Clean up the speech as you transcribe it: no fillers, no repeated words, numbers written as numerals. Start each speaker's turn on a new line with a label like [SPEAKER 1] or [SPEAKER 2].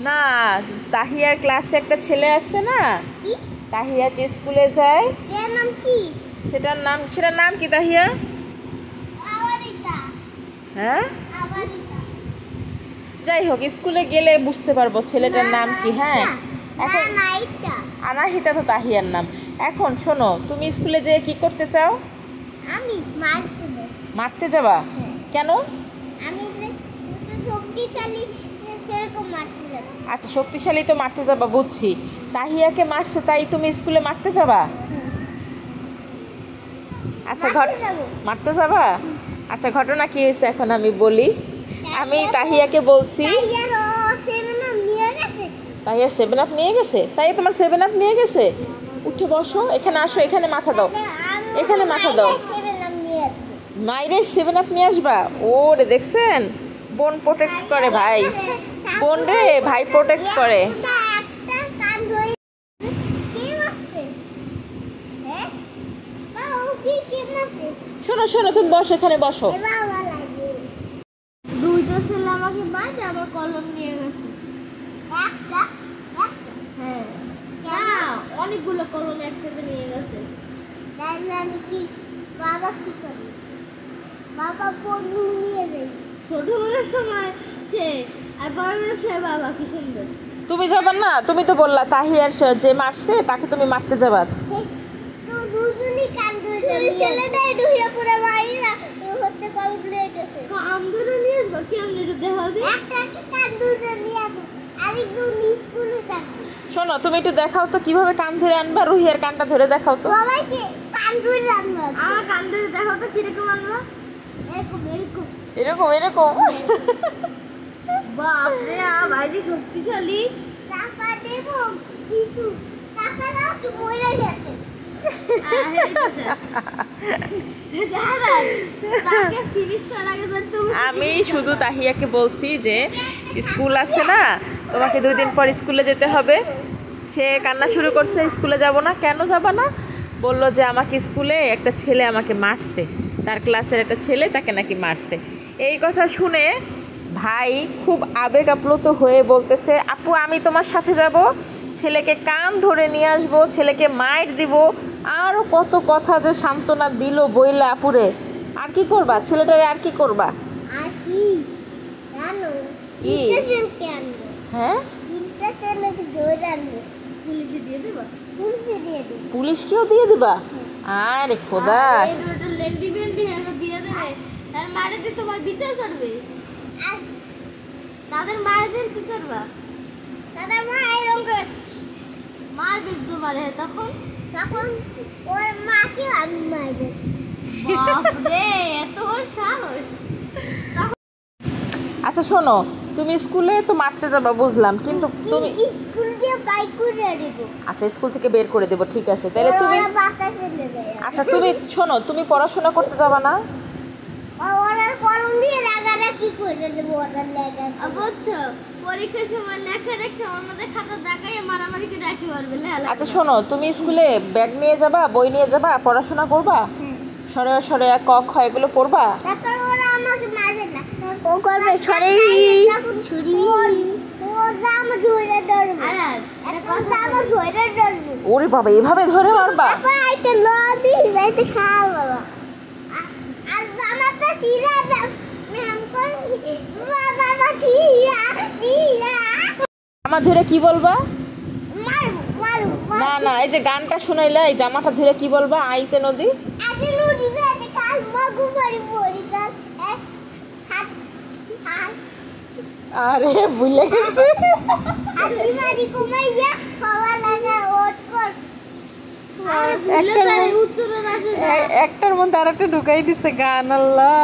[SPEAKER 1] না, তাহিয়ার ক্লাসে একটা ছেলে আছে না, তাহিয়া যে স্কুলে যায়, সেটার নাম কি তাহিয়া? হ্যাঁ, যাই হোক, স্কুলে গেলে বুঝতে পারবো ছেলেটার নাম কি। হ্যাঁ, এখন আনাহিতা তো তাহিয়ার নাম। এখন শোনো, তুমি স্কুলে যেয়ে কি করতে চাও? মারতে যাবা? কেন? আচ্ছা, শক্তিশালী তো মারতে যাবা বুঝছি। তাহিয়াকে মারছে তাই তুমি স্কুলে মারতে যাবা? আচ্ছা, মারতে যাবা? আচ্ছা, ঘটনা কি হয়েছে এখন আমি বলি। আমি তাহিয়াকে বলছি, তাহিয়ার 7 আপ নিয়ে গেছে। তাই তোমার 7 আপ নিয়ে গেছে? উঠে বসো, এখানে আসো, এখানে মাথা দাও, এখানে মাথা দাও। মাইরে 7 আপ নিয়ে আসবা? ওরে দেখছেন, বোন প্রোটেক্ট করে ভাই, বোন রে ভাই প্রোটেক্ট করে। শোনো শোনো, তুমি বসো, এখানে বসো।
[SPEAKER 2] দুইটা ছেলে আমাকে মারতে আবার কলম নিয়ে গেছে। হ্যাঁ, অনেকগুলো কলম একসাথে নিয়ে গেছে। বাবা কি করে? বাবা বন্ধু নিয়ে যায় ছোটবেলার সময় সে, আর বড়বেলার সে বাবা কি সুন্দর।
[SPEAKER 1] তুমি যাবা না? তুমি তো বললা তাহিয়ার যে মারছে তাকে তুমি মারতে যাবা।
[SPEAKER 2] ছেলেটাই ঢুকিয়ে পুরো বাইরে হচ্ছে কলম নিয়ে গেছে। কান ধরে নিয়ে আসবো, কেমনি দেখা হবে? একটা কান ধরে নিয়ে আসবো, আরেকজন স্কুলে থাকবে।
[SPEAKER 1] শোনো, তুমি একটু দেখাও তো কিভাবে কান ধরে আনবা। রুহিয়ার কানটা ধরে দেখাও তো।
[SPEAKER 2] সবাইকে কান ধরে আনবা। আমার কান ধরে দেখাও তো কিরকম আনবা। এরকম এরকম
[SPEAKER 1] এরকম এরকম।
[SPEAKER 2] বাপরে, ভাই যে শক্তিশালী। টাকা দেব কিন্তু টাকা দাও কি মরে গেছে।
[SPEAKER 1] আমি শুধু তাহিয়াকে বলছি যে স্কুল আছে না, তোমাকে 2 দিন পর স্কুলে যেতে হবে। সে কান্না শুরু করছে, স্কুলে যাব না। কেন যাবা না? বললো যে আমাকে স্কুলে একটা ছেলে আমাকে মারছে, তার ক্লাসের একটা ছেলে তাকে নাকি মারছে। এই কথা শুনে ভাই খুব আবেগ আপ্লুত হয়ে বলতেছে, আপু আমি তোমার সাথে যাব, ছেলেকে কান ধরে নিয়ে আসবো, ছেলেকে মাইর দিব, আরও কত কথা যে সান্ত্বনা দিল বইলা। আপুরে আর কি করবা? ছেলেটারে আর কি করবা?
[SPEAKER 2] আর কি জানো?
[SPEAKER 1] কি? হ্যাঁ,
[SPEAKER 2] পুলিশে দিয়ে দেবা? পুলিশে দিয়ে দেব।
[SPEAKER 1] পুলিশকেও দিয়ে দিবা? আরে খোদা,
[SPEAKER 2] লেন্ডি বেন্ডি দিয়ে দেবে। তার মারেতে তোমার বিচার করবে। আর তাদের মায়েদের কি করবা? তাদের মা এরকম করে মারবে তোমারে। তখন তখন ওর মাকে আমি মারবে। বাপরে, এত সাহস!
[SPEAKER 1] আচ্ছা শোনো, তুমি স্কুলে তো মারতে যাবা বুঝলাম, কিন্তু তুমি
[SPEAKER 2] স্কুল দিয়ে বাইক করে দেব।
[SPEAKER 1] আচ্ছা, স্কুল থেকে বের করে দেবো, ঠিক আছে। তাহলে তুমি আচ্ছা, তুমি শোনো, তুমি পড়াশোনা করতে যাবা না?
[SPEAKER 2] ওরার কলম দিয়ে রাগারাগি করে দেব। ওরার লেখা বুঝছো, পরীক্ষার সময় লেখা রেখে অন্যদের খাতা দাগাইয়ে মারামারি করে আসি পারবে।
[SPEAKER 1] আচ্ছা শোনো, তুমি স্কুলে ব্যাগ নিয়ে যাবা, বই নিয়ে যাবা, পড়াশোনা করবা, সরে সরে ক খ এগুলো পড়বা।
[SPEAKER 2] তারপর ওরা আমাকে মারবে না, ও করবে সরে ছুরি। ওরা আমার ধরে ধরবে। আরে কথা আমার ধরে ধরবে।
[SPEAKER 1] ওরে বাবা, এভাবে ধরে মারবা?
[SPEAKER 2] তারপর আইতে লদি যাইতে খাওয়া বাবা। আর জামাটা চিরা ম্যাম করে বাবা চিরা চিরা।
[SPEAKER 1] আমার ধরে কি বলবা?
[SPEAKER 2] মারু মারু।
[SPEAKER 1] না না, এই যে গানটা শুনাইলা, এই জামাটা ধরে কি বলবা? আইতে নদী,
[SPEAKER 2] আইতে নদী যাইতে কাল মাগু মারি পড়ি কাল হাত হাত।
[SPEAKER 1] আরে ভুলে গেছি।
[SPEAKER 2] আমি মারি কমাইয়া খাওয়া লাগা ওট কর।
[SPEAKER 1] একটার মধ্যে আরেকটা ঢুকাই দিছে গান। আল্লাহ।